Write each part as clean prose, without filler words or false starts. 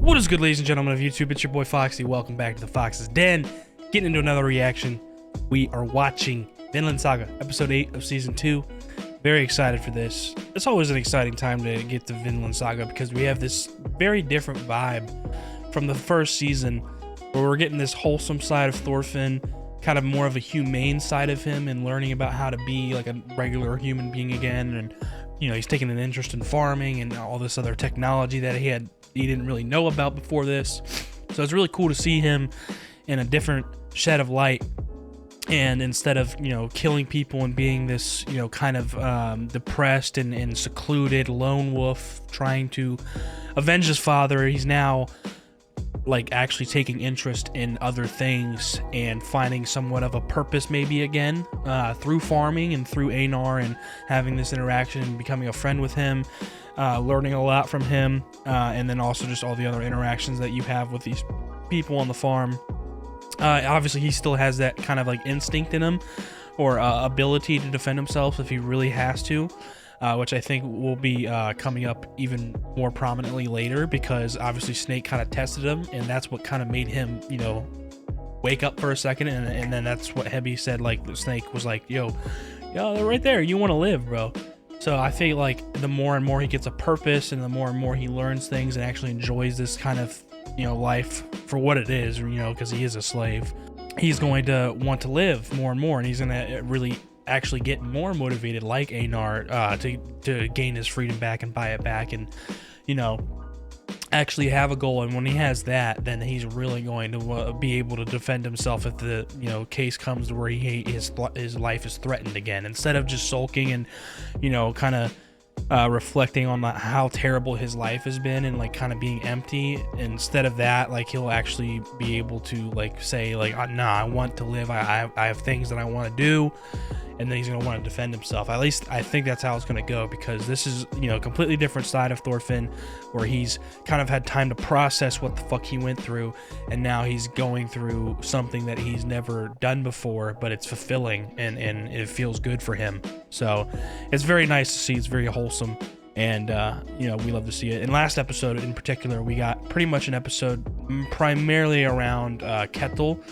What is good, ladies and gentlemen of YouTube? It's your boy Foxy. Welcome back to the Fox's Den. Getting into another reaction. We are watching Vinland Saga, episode 8 of season 2. Very excited for this. It's always an exciting time to get to Vinland Saga because we have this very different vibe from the first season, where we're getting this wholesome side of Thorfinn, kind of more of a humane side of him, and learning about how to be like a regular human being again. And you know, he's taking an interest in farming and all this other technology that he didn't really know about before this. So it's really cool to see him in a different shed of light. And instead of, you know, killing people and being this, you know, kind of depressed and secluded lone wolf trying to avenge his father, he's now like actually taking interest in other things and finding somewhat of a purpose maybe again through farming and through Einar, and having this interaction and becoming a friend with him, learning a lot from him, and then also just all the other interactions that you have with these people on the farm. Obviously he still has that kind of like instinct in him, or ability to defend himself if he really has to, which I think will be coming up even more prominently later, because obviously Snake kind of tested him, and that's what kind of made him, you know, wake up for a second. And then that's what Hebby said, like the Snake was like, yo, they're right there, you want to live, bro. So I feel like the more and more he gets a purpose, and the more he learns things and actually enjoys this kind of, you know, life for what it is, you know, because he is a slave, he's going to want to live more and more, and he's going to really actually get more motivated, like Einar, to gain his freedom back and buy it back, and, you know, actually have a goal. And when he has that, then he's really going to be able to defend himself if the, you know, case comes to where his life is threatened again, instead of just sulking and, you know, kind of reflecting on how terrible his life has been and like kind of being empty. Instead of that, like, he'll actually be able to like say like, nah, I want to live, I have things that I want to do, and then he's going to want to defend himself. At least I think that's how it's going to go, because this is, you know, a completely different side of Thorfinn, where he's kind of had time to process what the fuck he went through, and now he's going through something that he's never done before, but it's fulfilling and it feels good for him. So it's very nice to see. It's very wholesome, and you know, we love to see it. In last episode in particular, we got pretty much an episode primarily around Ketil,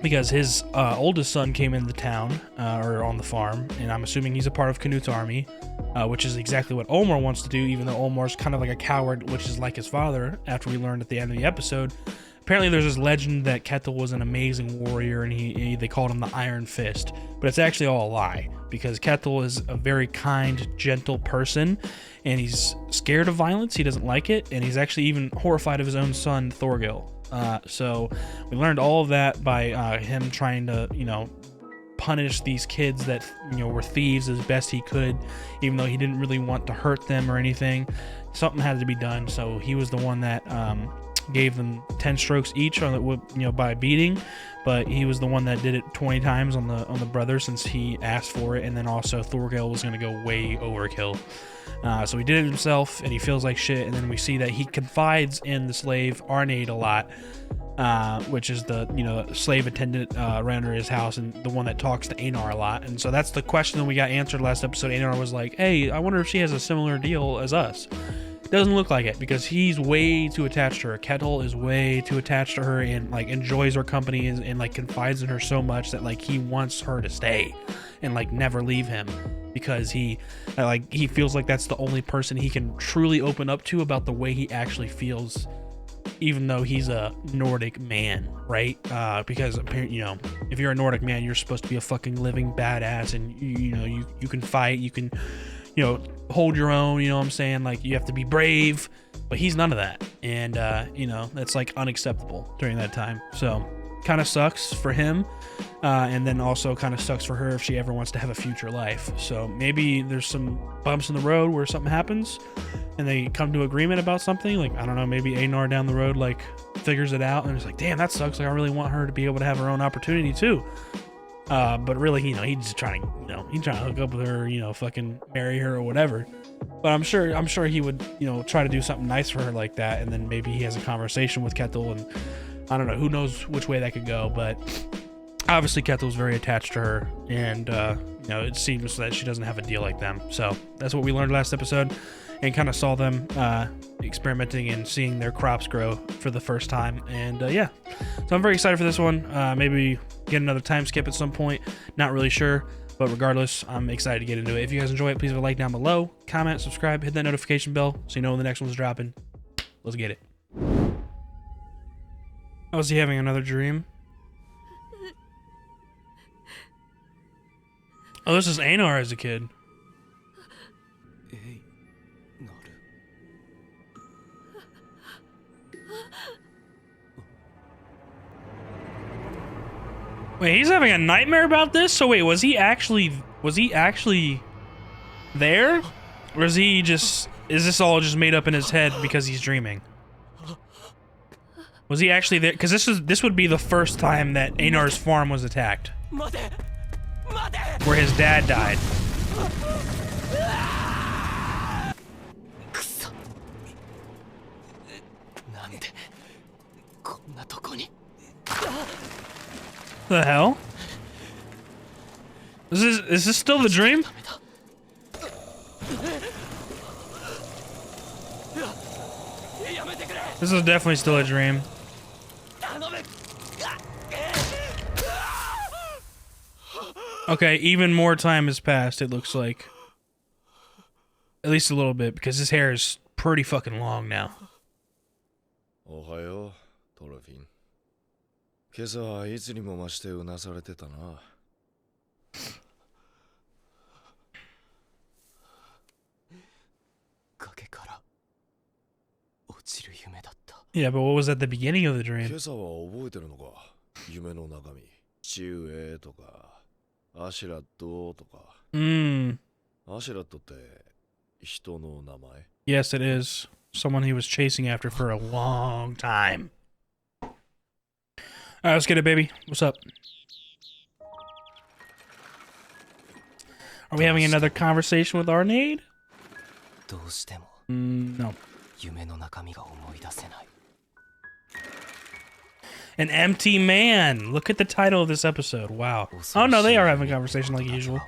because his oldest son came into town, or on the farm, and I'm assuming he's a part of Knut's army, which is exactly what Omar wants to do, even though Omar's kind of like a coward, which is like his father, after we learned at the end of the episode. Apparently there's this legend that Ketil was an amazing warrior, and they called him the Iron Fist, but it's actually all a lie, because Ketil is a very kind, gentle person, and he's scared of violence. He doesn't like it, and he's actually even horrified of his own son, Thorgil. So we learned all of that by him trying to, you know, punish these kids that, you know, were thieves as best he could, even though he didn't really want to hurt them or anything. Something had to be done, so he was the one that gave them 10 strokes each on the, you know, by beating, but he was the one that did it 20 times on the brother, since he asked for it. And then also Thorgil was going to go way overkill, so he did it himself, and he feels like shit. And then we see that he confides in the slave Arnade a lot, which is the, you know, slave attendant around his house, and the one that talks to Einar a lot. And so that's the question that we got answered last episode. Einar was like, hey, I wonder if she has a similar deal as us. Doesn't look like it, because he's way too attached to her. Ketil is way too attached to her, and like enjoys her company, and like confides in her so much that like he wants her to stay and like never leave him, because he feels like that's the only person he can truly open up to about the way he actually feels, even though he's a Nordic man, right? Because, you know, if you're a Nordic man, you're supposed to be a fucking living badass, and you know, you can fight, you can, you know, hold your own, you know what I'm saying? Like, you have to be brave, but he's none of that. And, you know, that's like unacceptable during that time. So kind of sucks for him. And then also kind of sucks for her if she ever wants to have a future life. So maybe there's some bumps in the road where something happens and they come to agreement about something. Like, I don't know, maybe Einar down the road, like, figures it out and it's like, damn, that sucks. Like, I really want her to be able to have her own opportunity too. But really, you know, he's just trying to, you know, he's trying to hook up with her, you know, fucking marry her or whatever. But I'm sure he would, you know, try to do something nice for her like that. And then maybe he has a conversation with Ketil, and I don't know, who knows which way that could go. But obviously Ketil's very attached to her, and, you know, it seems that she doesn't have a deal like them. So that's what we learned last episode. and kind of saw them experimenting and seeing their crops grow for the first time. And yeah, so I'm very excited for this one. Maybe get another time skip at some point. Not really sure, but regardless, I'm excited to get into it. If you guys enjoy it, please leave a like down below, comment, subscribe, hit that notification bell so you know when the next one's dropping. Let's get it. Oh, is he having another dream? Oh, this is Einar as a kid. Wait, he's having a nightmare about this? So wait, was he actually there? Or is this all just made up in his head because he's dreaming? Was he actually there? Because this would be the first time that Einar's farm was attacked. Where his dad died. The hell? Is this still the dream? This is definitely still a dream. Okay, even more time has passed, it looks like. At least a little bit, because his hair is pretty fucking long now. Ohayo, Thorfinn. 今朝はいつにも増してうなされてたな。崖から落ちる夢だった。Yeah, but what was at the beginning of the dream? 今朝は覚えてるのか。夢の中身。父上とか。アシュラットとか。アシュラットって人の名前? Yes, it is. Someone he was chasing after for a long time. Alright, let's get it, baby. What's up? Are we having another conversation with Arnade? No. An empty man. Look at the title of this episode. Wow. Oh no, they are having a conversation like usual.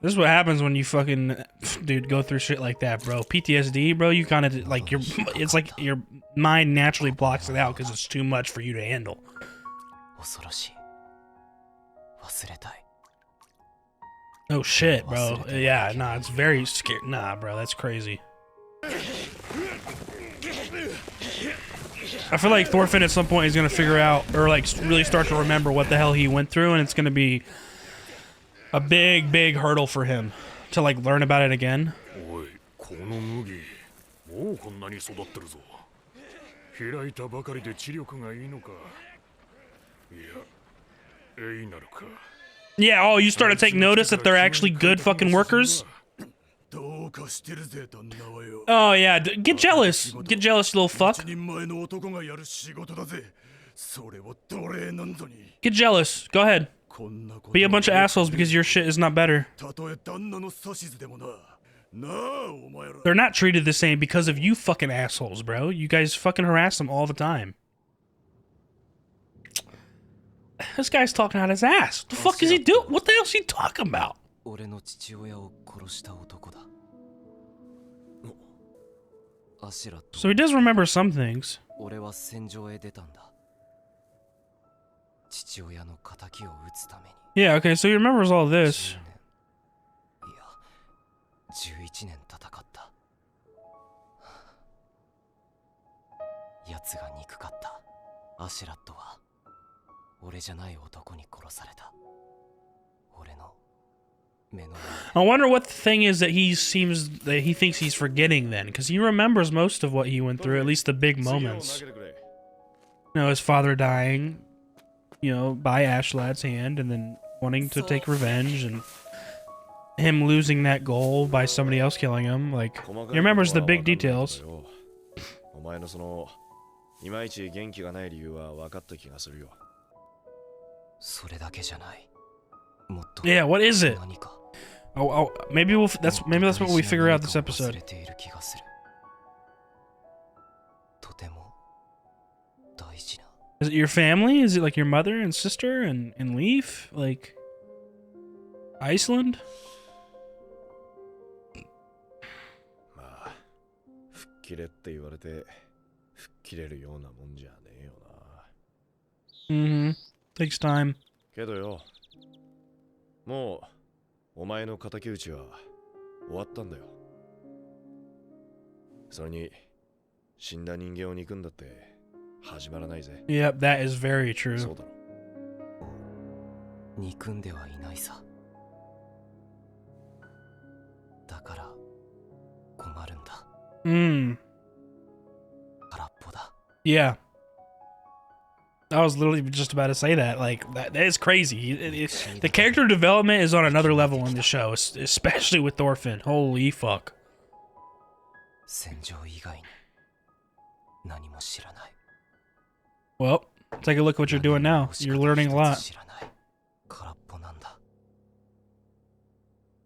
This is what happens when you fucking, dude, go through shit like that, bro. PTSD, bro. You kind of like it's like your mind naturally blocks it out because it's too much for you to handle. Oh shit, bro. Yeah, nah, it's very scary. Nah, bro, that's crazy. I feel like Thorfinn at some point is gonna figure out, or like really start to remember what the hell he went through, and it's gonna be a big hurdle for him to like learn about it again. Yeah, oh, you start to take notice that they're actually good fucking workers? Oh yeah, get jealous. Get jealous, little fuck. Get jealous. Go ahead. Be a bunch of assholes because your shit is not better. They're not treated the same because of you fucking assholes, bro. You guys fucking harass them all the time. This guy's talking out his ass. What the fuck is he doing? What the hell is he talking about? So he does remember some things. Yeah, okay, so he remembers all this. I wonder what the thing is that he thinks he's forgetting then, because he remembers most of what he went through, at least the big moments. You know, his father dying, you know, by Ashlad's hand, and then wanting to take revenge, and him losing that goal by somebody else killing him. Like, he remembers the big details. Yeah, what is it? Oh, maybe that's what we figure out this episode. Is it your family? Is it like your mother and sister and Leaf? Like, Iceland? まあ、吹っ切れって言われて吹っ切れるようなもんじゃねえよな。Mm-hmm. Takes time. けどよ、もうお前の敵討ちは終わったんだよ。それに死んだ人間を憎んだって始まらないぜ。 Yep, that is very true. そうだろ。憎んではいないさ。だから困るんだ。Mm. 空っぽだ。 Yeah. I was literally just about to say that. Like, that is crazy. The character development is on another level in the show, especially with Thorfinn. Holy fuck. 戦場以外に何も知らない。 Well, take a look at what you're doing now. You're learning a lot. 知らない。空っぽなんだ。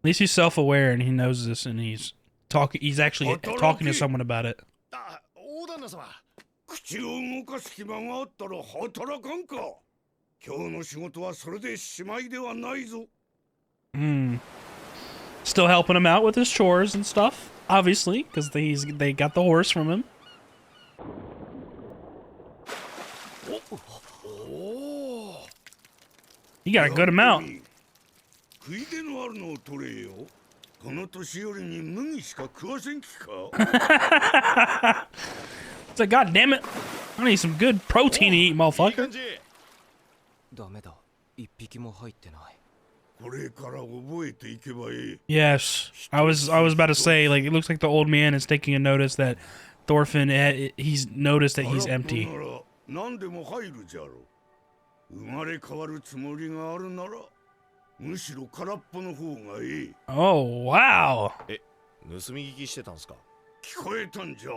At least he's self-aware and he knows this, and he's actually talking to someone about it. あ、大旦那様。口を動かす暇があったら働かんか。今日の仕事はそれでしまいではないぞ。Hmm. Still helping him out with his chores and stuff, obviously, because they got the horse from him. おお。 He got a good amount. 食い手のあるのを取れよ。この年寄りに麦しか食わせんきか。 It's like, God damn it, I need some good protein to eat, motherfucker. ダメだ。一匹も入ってない。これから覚えていけばいい。 Yes, I was about to say, like, it looks like the old man is taking a notice that Thorfinn, he's noticed that he's empty. 何でも入るじゃろ。生まれ変わるつもりがあるなら、むしろ空っぽの方がいい。 Oh, wow. え、盗み聞きしてたんすか？聞こえたんじゃ。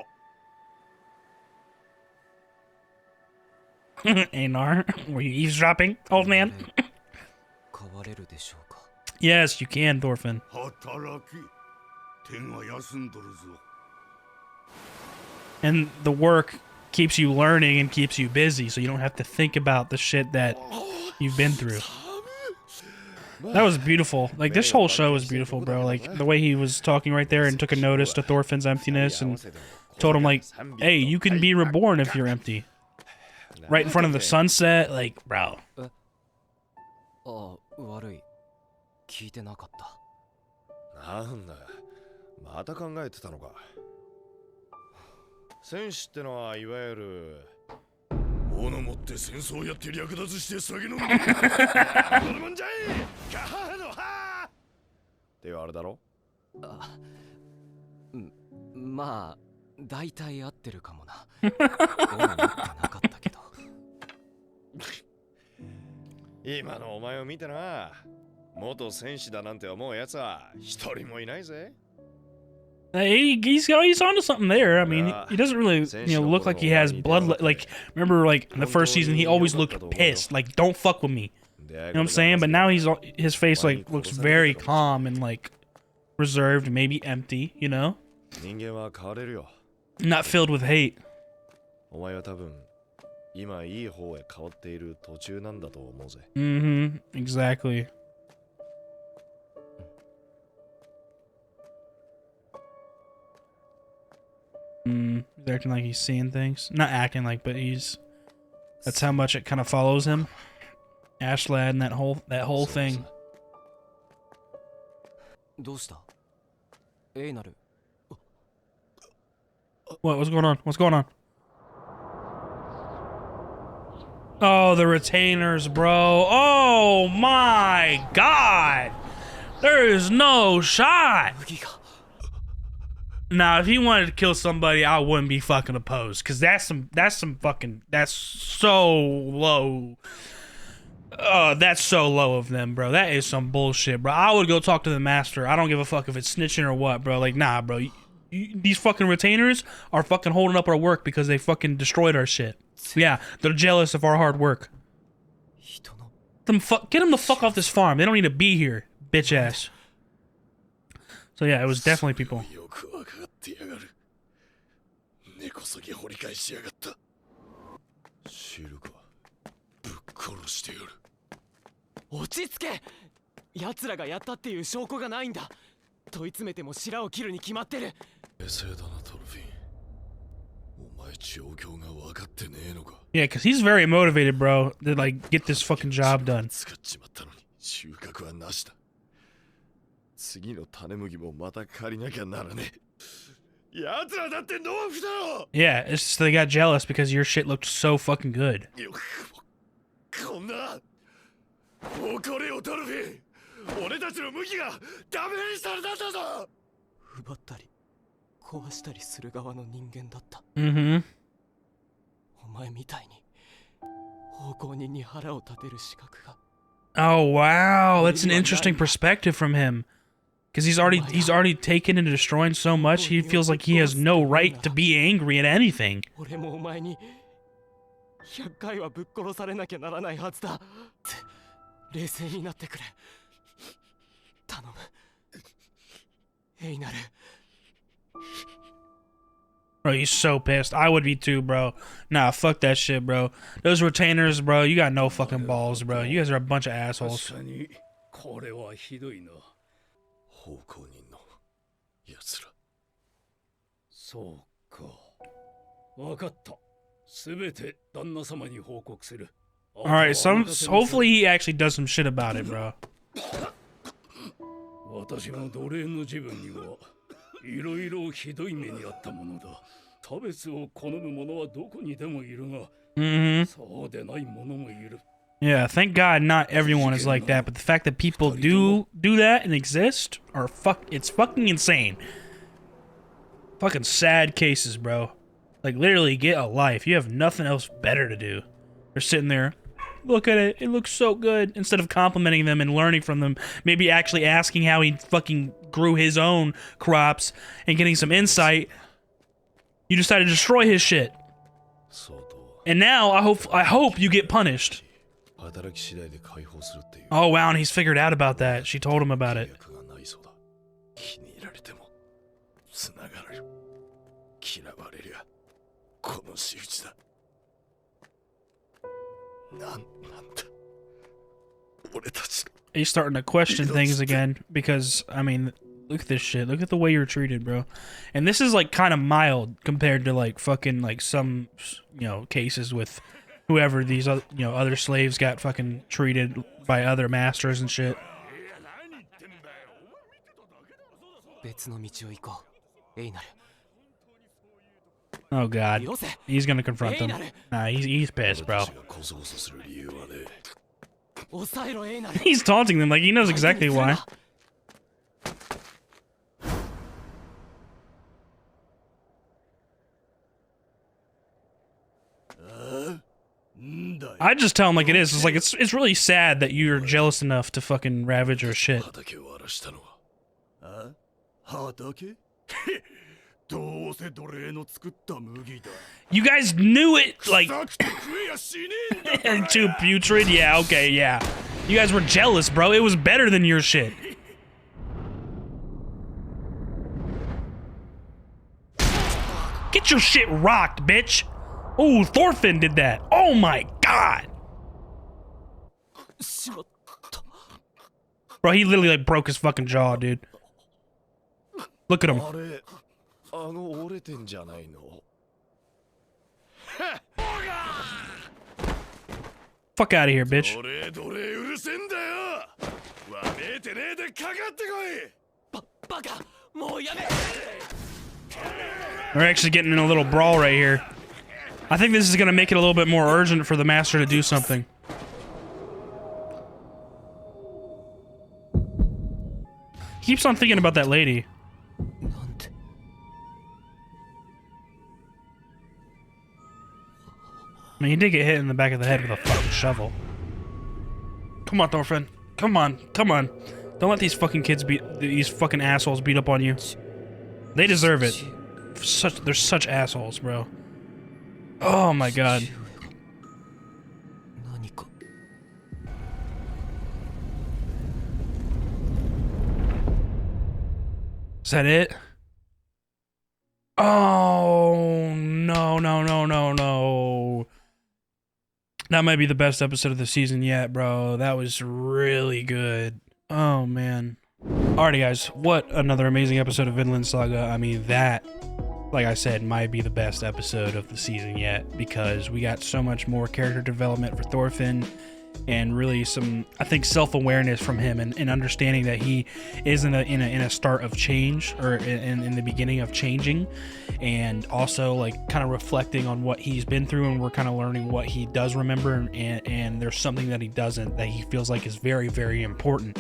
Anar, were you eavesdropping, old man? 変われるでしょうか。 Yes, you can, Thorfinn. 働き。手が休んどるぞ。 And the work keeps you learning and keeps you busy, so you don't have to think about the shit that you've been through. That was beautiful. Like, this whole show was beautiful, bro. Like, the way he was talking right there and took a notice to Thorfinn's emptiness and told him, like, hey, you can be reborn if you're empty. Right in front of the sunset, like, bro. ああ、悪い。聞いてなかった。なんだ、また考えてたのか。戦士ってのはいわゆる物持って戦争やって略奪して酒飲む。それもんじゃい。ガハのハっていうあれだろ。あ、まあ、大体合ってるかもな。俺持ってなかったけど。今のお前を見てな、元戦士だなんて思うやつは一人もいないぜ。 He's onto something there. I mean, he doesn't really, look like he has blood. Like, remember, like in the first season, he always looked pissed. Like, don't fuck with me. You know what I'm saying? But now his face like looks very calm and like reserved, maybe empty. You know, 人間は変われるよ。 not filled with hate. お前は多分今いい方へ変わっている途中なんだと思うぜ。Mm-hmm. Exactly. He's acting like he's seeing things. Not acting like, but that's how much it kind of follows him. Ashlad and that whole thing. どうした？エイナル。 What's going on? What's going on? Oh, the retainers, bro. Oh my god. There is no shot. Now, if he wanted to kill somebody, I wouldn't be fucking opposed, cause that's so low. That's so low of them, bro. That is some bullshit, bro. I would go talk to the master. I don't give a fuck if it's snitching or what, bro. Like, nah, bro. These fucking retainers are fucking holding up our work because they fucking destroyed our shit. Yeah, they're jealous of our hard work. Get them the fuck off this farm. They don't need to be here, bitch ass. So yeah, it was definitely people. 知るか。ぶっ殺してやる。落ち着け。奴らがやったっていう証拠がないんだ。問い詰めても白を切るに決まってる。冷静だなトルフィン。お前状況が分かってねえのか。 Yeah, because he's very motivated, bro, to like get this fucking job done. 使っちまったのに収穫はなしだ。次の種麦もまた借りなきゃならねえ。奴らだって農夫だろ。 Yeah, it's just they got jealous because your shit looked so fucking good. こんな怒れよトルフィン。俺たちの麦がダメにされたんだぞ。奪ったり壊したりする側の人間だった。Mm-hmm. お前みたいに奉公人に腹を立てる資格が。 Oh wow, that's an interesting perspective from him. Because he's already taken and destroying so much, he feels like he has no right to be angry at anything. 俺もお前に100回はぶっ殺されなきゃならないはずだ。冷静になってくれ。頼む。エイナル。 Bro, he's so pissed. I would be too, bro. Nah, fuck that shit, bro. Those retainers, bro, you got no fucking balls, bro. You guys are a bunch of assholes. 確かにこれはひどいな。奉公人の奴ら。そうか。わかった。すべて旦那様に報告する。Alright, hopefully he actually does some shit about it, bro. 私の奴隷の自分にはいろいろひどい目にあったものだ。差別を好む者はどこにでもいるが、そうでない者もいる。 Yeah, thank God not everyone is like that, but the fact that people do that and exist are it's fucking insane. Fucking sad cases, bro. Like literally get a life. You have nothing else better to do. They're sitting there, look at it, it looks so good. Instead of complimenting them and learning from them, maybe actually asking how he fucking grew his own crops and getting some insight, you decide to destroy his shit. And now I hope you get punished. Oh wow, and he's figured out about that. She told him about it. He's starting to question things again because, I mean, look at this shit. Look at the way you're treated, bro. And this is like kind of mild compared to like fucking like some, you know, cases with whoever these other, you know, other slaves got fucking treated by other masters and shit. Oh god, he's gonna confront them. Nah, he's pissed, bro. He's taunting them like he knows exactly why. I just tell him like it is. It's like it's really sad that you're jealous enough to fucking ravage her shit. You guys knew it, like too putrid. Yeah, okay, yeah. You guys were jealous, bro. It was better than your shit. Get your shit rocked, bitch. Oh, Thorfinn did that. Oh my god. Bro, he literally like broke his fucking jaw, dude. Look at him. Fuck out of here, bitch. We're actually getting in a little brawl right here. I think this is gonna make it a little bit more urgent for the master to do something. He keeps on thinking about that lady. I mean, he did get hit in the back of the head with a fucking shovel. Come on, Thorfinn. Come on, come on. Don't let these fucking kids these fucking assholes beat up on you. They deserve it. They're such assholes, bro. Oh my god. Is that it? Oh, no, no, no, no, no. That might be the best episode of the season yet, bro. That was really good. Oh man. Alrighty guys, what another amazing episode of Vinland Saga. I mean, that, like I said, might be the best episode of the season yet, because we got so much more character development for Thorfinn, and really some, I think, self-awareness from him, and understanding that he is in a start of change, or in the beginning of changing, and also like kind of reflecting on what he's been through, and we're kind of learning what he does remember, and there's something that he doesn't, that he feels like is very, very important.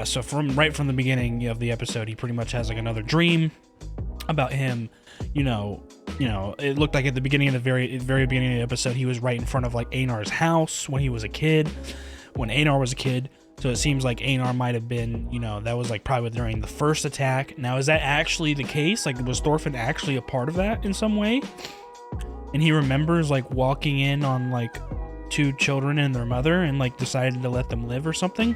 So right from the beginning of the episode, he pretty much has like another dream about him. You know, it looked like at the beginning of the very beginning of the episode, he was right in front of like Einar's house when he was a kid, when Einar was a kid. So it seems like Einar might have been, that was like probably during the first attack. Now, is that actually the case? Like, was Thorfinn actually a part of that in some way? And he remembers like walking in on like 2 children and their mother and like decided to let them live or something.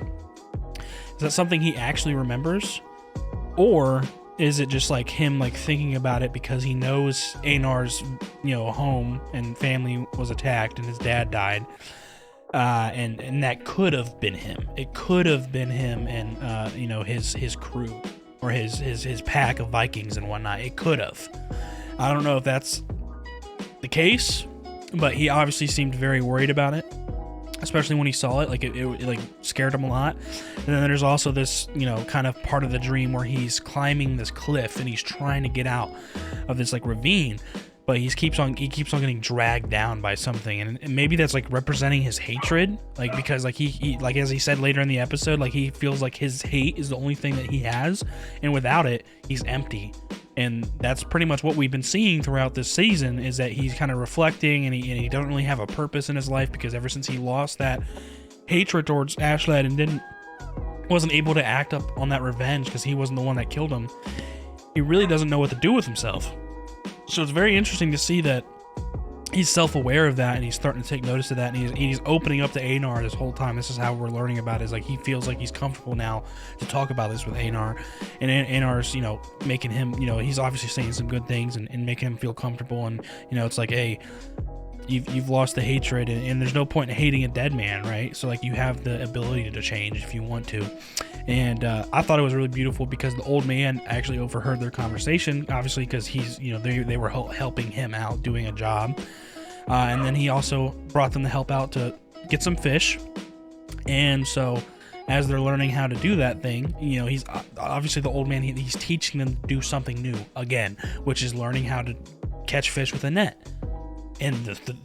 Is that something he actually remembers? Or is it just like him like thinking about it because he knows Einar's, home and family was attacked and his dad died? And that could have been him. It could have been him and, his crew, or his pack of Vikings and whatnot. It could have. I don't know if that's the case, but he obviously seemed very worried about it, especially when he saw it. Like it like scared him a lot. And then there's also this, kind of part of the dream where he's climbing this cliff and he's trying to get out of this like ravine, but he keeps on getting dragged down by something, and maybe that's like representing his hatred, like because like he like, as he said later in the episode, like he feels like his hate is the only thing that he has, and without it he's empty. And that's pretty much what we've been seeing throughout this season, is that he's kind of reflecting, and he doesn't really have a purpose in his life, because ever since he lost that hatred towards Ashlad and wasn't able to act up on that revenge because he wasn't the one that killed him, he really doesn't know what to do with himself. So it's very interesting to see that he's self-aware of that, and he's starting to take notice of that, and he's opening up to Einar this whole time. This is how we're learning about it, is like he feels like he's comfortable now to talk about this with Einar, and Einar's, making him, he's obviously saying some good things and making him feel comfortable, and, it's like, hey, you've lost the hatred, and there's no point in hating a dead man, right? So like, you have the ability to change if you want to. And I thought it was really beautiful because the old man actually overheard their conversation, obviously, because he's, they were helping him out doing a job. And then he also brought them to help out to get some fish. And so as they're learning how to do that thing, he's obviously the old man, he's teaching them to do something new again, which is learning how to catch fish with a net. And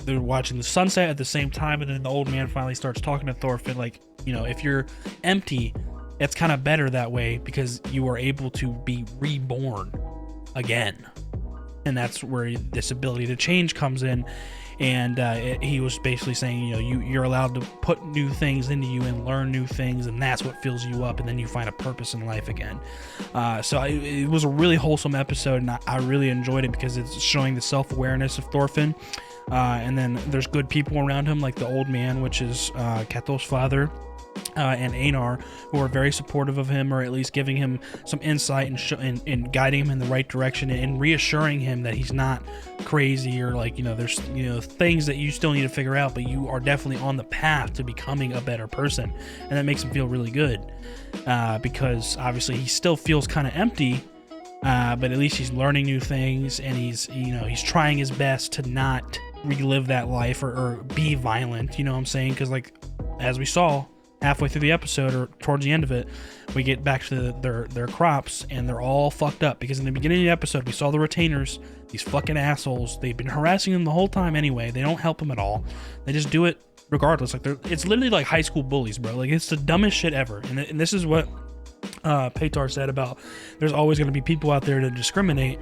they're watching the sunset at the same time, and then the old man finally starts talking to Thorfinn, like, if you're empty, it's kind of better that way, because you are able to be reborn again. And that's where this ability to change comes in. And he was basically saying, you're allowed to put new things into you and learn new things, and that's what fills you up, and then you find a purpose in life again. So it was a really wholesome episode, and I really enjoyed it because it's showing the self-awareness of Thorfinn. And then there's good people around him, like the old man, which is Keto's father, and Einar, who are very supportive of him, or at least giving him some insight and guiding him in the right direction, and reassuring him that he's not crazy, or like, there's things that you still need to figure out, but you are definitely on the path to becoming a better person. And that makes him feel really good, because obviously he still feels kind of empty, but at least he's learning new things, and he's trying his best to not relive that life or be violent, you know what I'm saying? Because like, as we saw halfway through the episode, or towards the end of it, we get back to their crops, and they're all fucked up, because in the beginning of the episode we saw the retainers, these fucking assholes. They've been harassing them the whole time anyway. They don't help them at all. They just do it regardless. Like, it's literally like high school bullies, bro. Like, it's the dumbest shit ever. And this is what Petar said about, there's always going to be people out there to discriminate,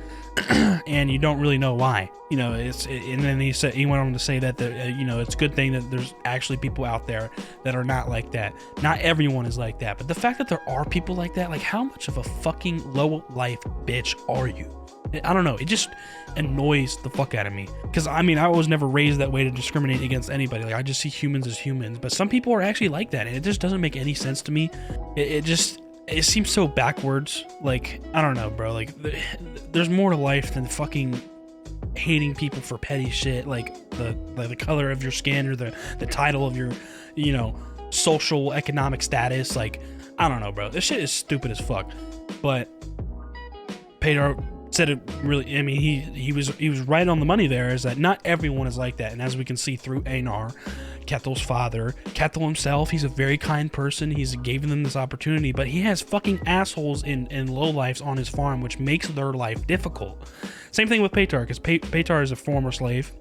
and you don't really know why. And then he went on to say that it's a good thing that there's actually people out there that are not like that. Not everyone is like that, but the fact that there are people like that, like, how much of a fucking low life bitch are you? I don't know. It just annoys the fuck out of me, because I was never raised that way to discriminate against anybody. Like, I just see humans as humans, but some people are actually like that, and it just doesn't make any sense to me. It seems so backwards. Like, I don't know, bro. Like, there's more to life than fucking hating people for petty shit, like the color of your skin, or the title of your social economic status. Like, I don't know, bro. This shit is stupid as fuck. But Pedro said it really, I mean, he was right on the money there, is that not everyone is like that. And as we can see through Einar, Kethel's father, Kethel himself, he's a very kind person. He's given them this opportunity, but he has fucking assholes and lowlifes on his farm, which makes their life difficult. Same thing with Petar, because Petar is a former slave.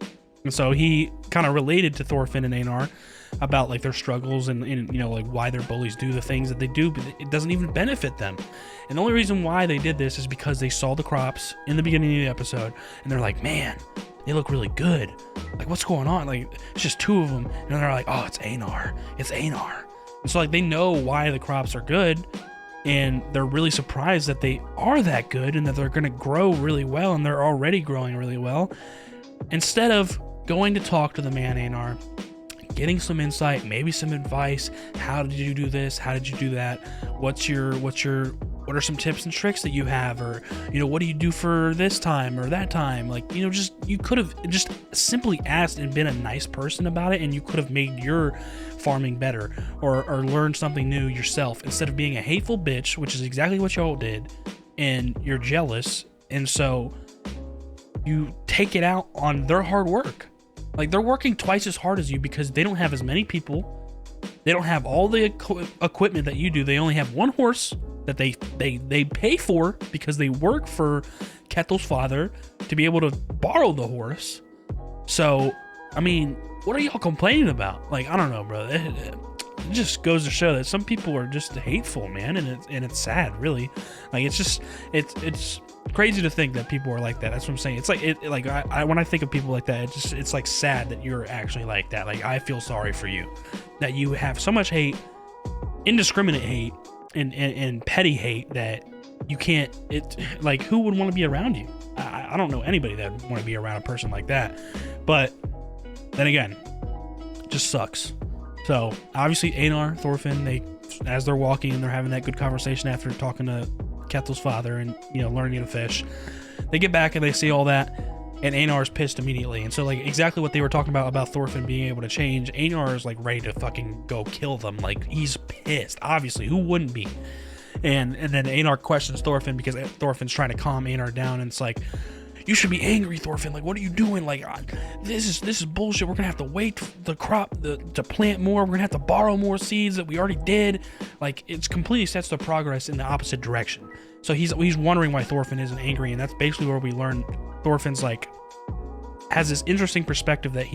And so he kind of related to Thorfinn and Einar about like their struggles and you know, like why their bullies do the things that they do, but it doesn't even benefit them. And the only reason why they did this is because they saw the crops in the beginning of the episode and they're like, man, they look really good. Like, what's going on? Like, it's just two of them. And they're like, oh, it's Einar. It's Einar. And so like they know why the crops are good, and they're really surprised that they are that good and that they're going to grow really well, and they're already growing really well. Instead of going to talk to the man Einar, getting some insight, maybe some advice. How did you do this? How did you do that? What are some tips and tricks that you have? Or, you know, what do you do for this time or that time? Like, you know, just, you could have just simply asked and been a nice person about it, and you could have made your farming better or learned something new yourself, instead of being a hateful bitch, which is exactly what y'all did, and you're jealous. And so you take it out on their hard work. Like, they're working twice as hard as you because they don't have as many people. They don't have all the equipment that you do. They only have one horse that they pay for because they work for Kethel's father to be able to borrow the horse. So, I mean, what are y'all complaining about? Like, I don't know, bro. It just goes to show that some people are just hateful, man, and it's sad, really. Like, it's crazy to think that people are like that. That's what I'm saying. It's like I when I think of people like that, it's like sad that you're actually like that. Like, I feel sorry for you that you have so much hate, indiscriminate hate, and petty hate that you can't. Like, who would want to be around you? I don't know anybody that would want to be around a person like that. But then again, it just sucks. So obviously Einar, Thorfinn, as they're walking and they're having that good conversation after talking to Kethel's father and, you know, learning to fish, they get back and they see all that, and Einar's pissed immediately. And so, like, exactly what they were talking about Thorfinn being able to change, Einar is like ready to fucking go kill them. Like, he's pissed. Obviously, who wouldn't be? And then Einar questions Thorfinn because Thorfinn's trying to calm Einar down, and it's like, you should be angry, Thorfinn. Like, what are you doing? Like, this is bullshit. We're gonna have to wait for the crop to plant more. We're gonna have to borrow more seeds that we already did. Like, it's completely sets the progress in the opposite direction. So he's wondering why Thorfinn isn't angry, and that's basically where we learn Thorfinn's like has this interesting perspective that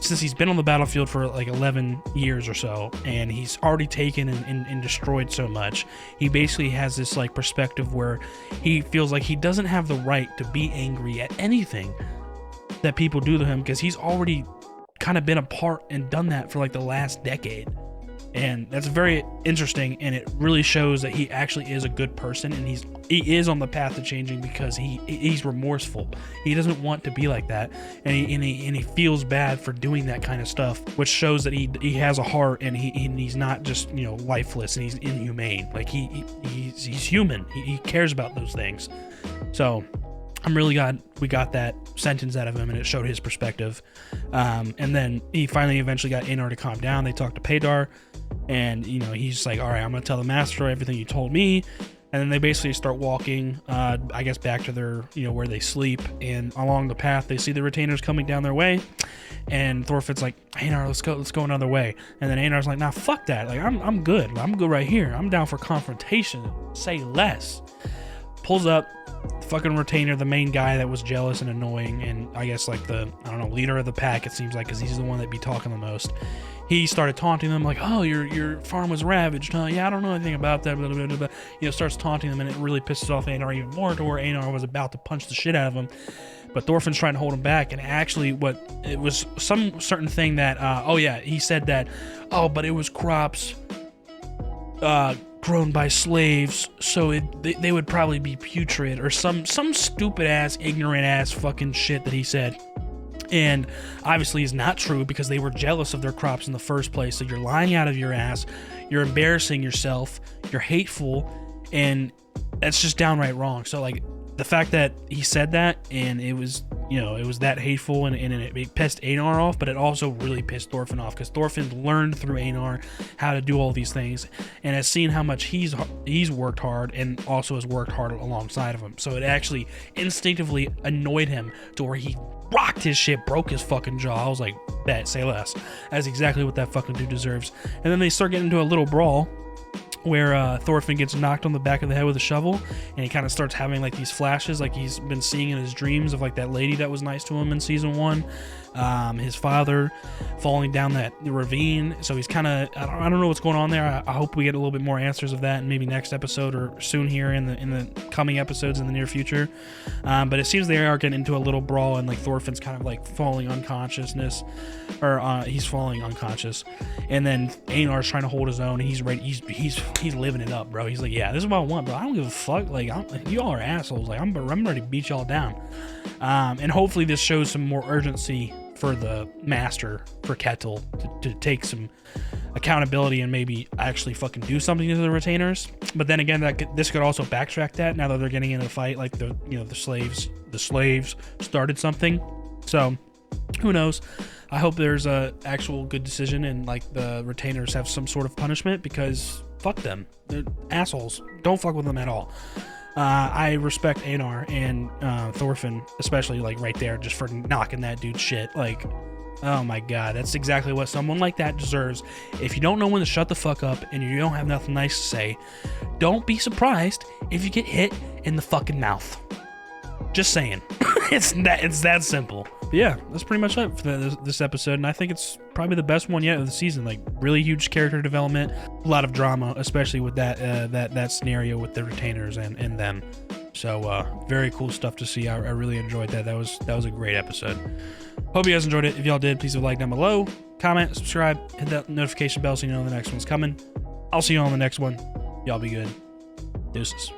since he's been on the battlefield for like 11 years or so, and he's already taken and destroyed so much, he basically has this like perspective where he feels like he doesn't have the right to be angry at anything that people do to him, because he's already kind of been a part and done that for like the last decade. And that's very interesting, and it really shows that he actually is a good person, and he is on the path to changing because he's remorseful. He doesn't want to be like that, and he feels bad for doing that kind of stuff, which shows that he has a heart, and he's not just, you know, lifeless, and he's inhumane. Like, he's human. He cares about those things. So I'm really glad we got that sentence out of him, and it showed his perspective. And then he finally eventually got Einar to calm down. They talked to Pedar, and, you know, he's like, all right, I'm going to tell the master everything you told me. And then they basically start walking, I guess, back to their, you know, where they sleep. And along the path, they see the retainers coming down their way. And Thorfinn's like, Einar, let's go another way. And then Einar's like, nah, fuck that. Like, I'm good. I'm good right here. I'm down for confrontation. Say less. Pulls up. Fucking retainer, the main guy that was jealous and annoying, and I guess like the, I don't know, leader of the pack, it seems like, because he's the one that be talking the most. He started taunting them like, oh, your farm was ravaged, huh? Yeah, I don't know anything about that, blah, blah, blah, blah. You know, starts taunting them, and it really pisses off Einar even more, to where Einar was about to punch the shit out of him, but Thorfinn's trying to hold him back. And actually it was some certain thing that he said that, but it was crops grown by slaves, so they would probably be putrid, or some stupid ass, ignorant ass fucking shit that he said. And obviously is not true, because they were jealous of their crops in the first place. So you're lying out of your ass, you're embarrassing yourself, you're hateful, and that's just downright wrong. So like, the fact that he said that, and it was you know, it was that hateful, and it pissed Einar off, but it also really pissed Thorfinn off, because Thorfinn learned through Einar how to do all these things, and has seen how much he's worked hard, and also has worked hard alongside of him. So it actually instinctively annoyed him to where he rocked his shit, broke his fucking jaw. I was like, bet, say less. That's exactly what that fucking dude deserves. And then they start getting into a little brawl, where Thorfinn gets knocked on the back of the head with a shovel, and he kind of starts having like these flashes like he's been seeing in his dreams of like that lady that was nice to him in season 1, his father falling down that ravine. So he's kind of, I don't know what's going on there. I hope we get a little bit more answers of that, and maybe next episode or soon here in the coming episodes in the near future. But it seems they are getting into a little brawl, and like Thorfinn's kind of like falling unconsciousness, or he's falling unconscious, and then Einar's trying to hold his own, and he's ready. He's living it up, bro. He's like, yeah, this is what I want, bro. I don't give a fuck. Like, y'all are assholes. Like, I'm ready to beat y'all down. And hopefully this shows some more urgency for the master, for Kettle, to take some accountability and maybe actually fucking do something to the retainers. But then again, this could also backtrack that, now that they're getting in a fight, like the slaves started something. So who knows? I hope there's a actual good decision, and like the retainers have some sort of punishment, because fuck them. They're assholes. Don't fuck with them at all. I respect Einar and Thorfinn, especially like right there, just for knocking that dude's shit. Like, oh my god, that's exactly what someone like that deserves. If you don't know when to shut the fuck up and you don't have nothing nice to say, don't be surprised if you get hit in the fucking mouth. Just saying. It's that simple. But yeah, that's pretty much it for this episode, and I think it's probably the best one yet of the season. Like, really huge character development, a lot of drama, especially with that scenario with the retainers and them. So very cool stuff to see. I really enjoyed that. That was a great episode. Hope you guys enjoyed it. If y'all did, please leave a like down below, comment, subscribe, hit that notification bell so you know the next one's coming. I'll see you on the next one. Y'all be good. Deuces.